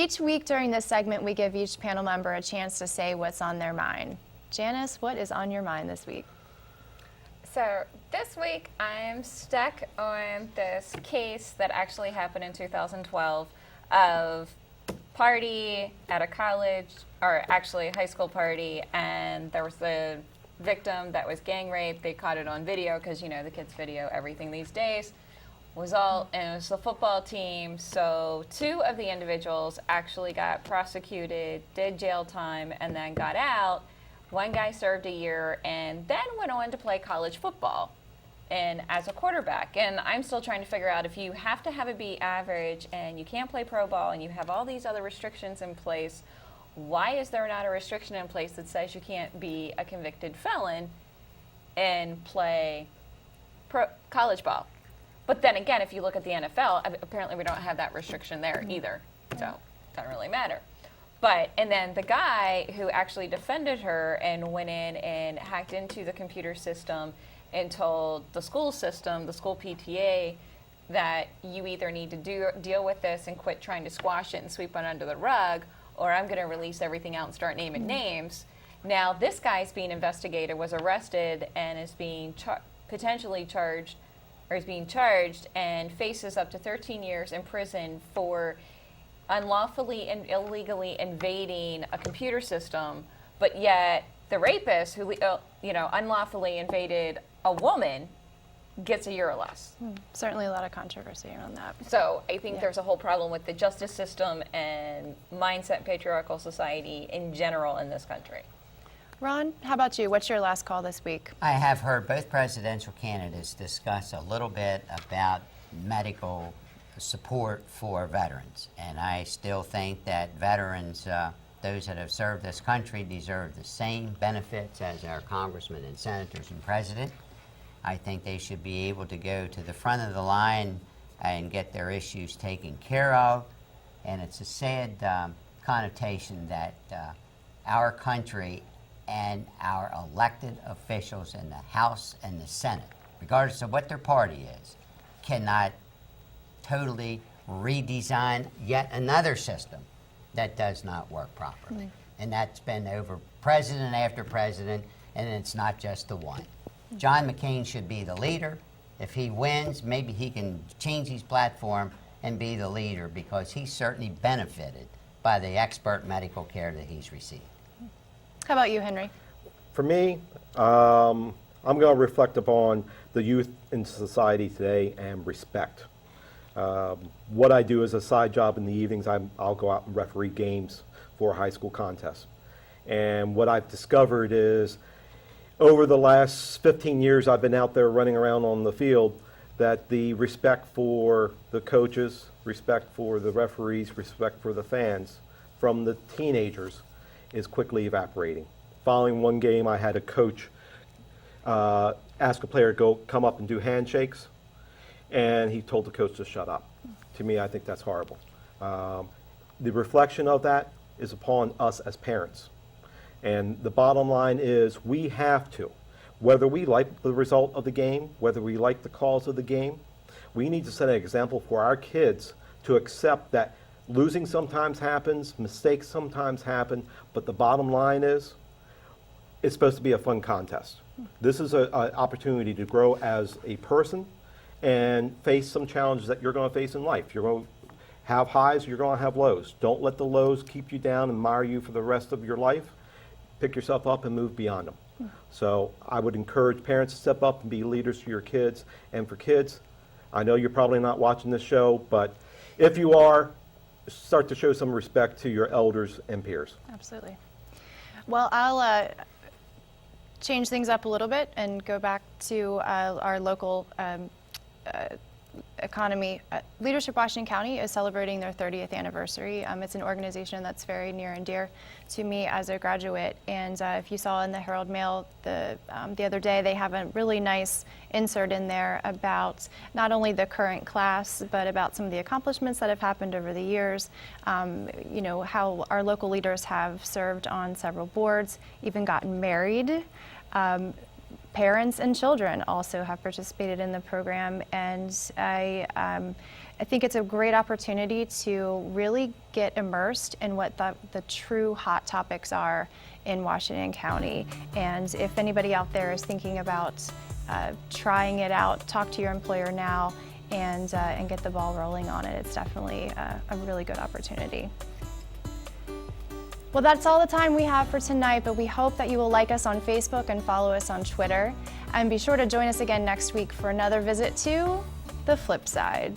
Each week during this segment, we give each panel member a chance to say what's on their mind. Janice, what is on your mind this week? So this week, I'm stuck on this case that actually happened in 2012 of party at a college, or actually high school party, and there was a victim that was gang raped. They caught it on video because, you know, the kids video everything these days. And it was the football team, so 2 of the individuals actually got prosecuted, did jail time, and then got out. One guy served a year and then went on to play college football and as a quarterback. And I'm still trying to figure out, if you have to have it be average and you can't play pro ball and you have all these other restrictions in place, why is there not a restriction in place that says you can't be a convicted felon and play college ball? But then again, if you look at the NFL, apparently we don't have that restriction there either. So it doesn't really matter. And then the guy who actually defended her and went in and hacked into the computer system and told the school system, the school PTA, that you either need to deal with this and quit trying to squash it and sweep it under the rug, or I'm going to release everything out and start naming names. Now this guy's being investigated, was arrested, and is being potentially charged, or is being charged and faces up to 13 years in prison for unlawfully and illegally invading a computer system. But yet the rapist who unlawfully invaded a woman gets a year or less. Certainly a lot of controversy around that. So I think there's a whole problem with the justice system and mindset patriarchal society in general in this country. Ron, how about you? What's your last call this week? I have heard both presidential candidates discuss a little bit about medical support for veterans. And I still think that veterans, those that have served this country, deserve the same benefits as our congressmen and senators and president. I think they should be able to go to the front of the line and get their issues taken care of. And it's a sad connotation that our country and our elected officials in the House and the Senate, regardless of what their party is, cannot totally redesign yet another system that does not work properly. And that's been over president after president, and it's not just the one. John McCain should be the leader. If he wins, maybe he can change his platform and be the leader, because he certainly benefited by the expert medical care that he's received. How about you, Henry? For me, I'm going to reflect upon the youth in society today and respect. What I do as a side job in the evenings, I'll go out and referee games for high school contests. And what I've discovered is, over the last 15 years I've been out there running around on the field, that the respect for the coaches, respect for the referees, respect for the fans from the teenagers is quickly evaporating. Following one game, I had a coach ask a player to come up and do handshakes, and he told the coach to shut up. To me, I think that's horrible. The reflection of that is upon us as parents. And the bottom line is, we have to, whether we like the result of the game, whether we like the calls of the game, we need to set an example for our kids to accept that losing sometimes happens, mistakes sometimes happen, but the bottom line is, it's supposed to be a fun contest. This is an opportunity to grow as a person and face some challenges that you're going to face in life. You're going to have highs, you're going to have lows. Don't let the lows keep you down and mire you for the rest of your life. Pick yourself up and move beyond them. So I would encourage parents to step up and be leaders for your kids. And for kids, I know you're probably not watching this show, but if you are, start to show some respect to your elders and peers. Absolutely. Well, I'll change things up a little bit and go back to our local economy. Leadership Washington County is celebrating their 30th anniversary. It's an organization that's very near and dear to me as a graduate. And if you saw in the Herald Mail the other day, they have a really nice insert in there about not only the current class, but about some of the accomplishments that have happened over the years. You know, how our local leaders have served on several boards, even gotten married. parents and children also have participated in the program, and I think it's a great opportunity to really get immersed in what the true hot topics are in Washington County. And if anybody out there is thinking about trying it out, talk to your employer now and get the ball rolling on it. It's definitely a really good opportunity. Well, that's all the time we have for tonight, but we hope that you will like us on Facebook and follow us on Twitter. And be sure to join us again next week for another visit to the FlipSide.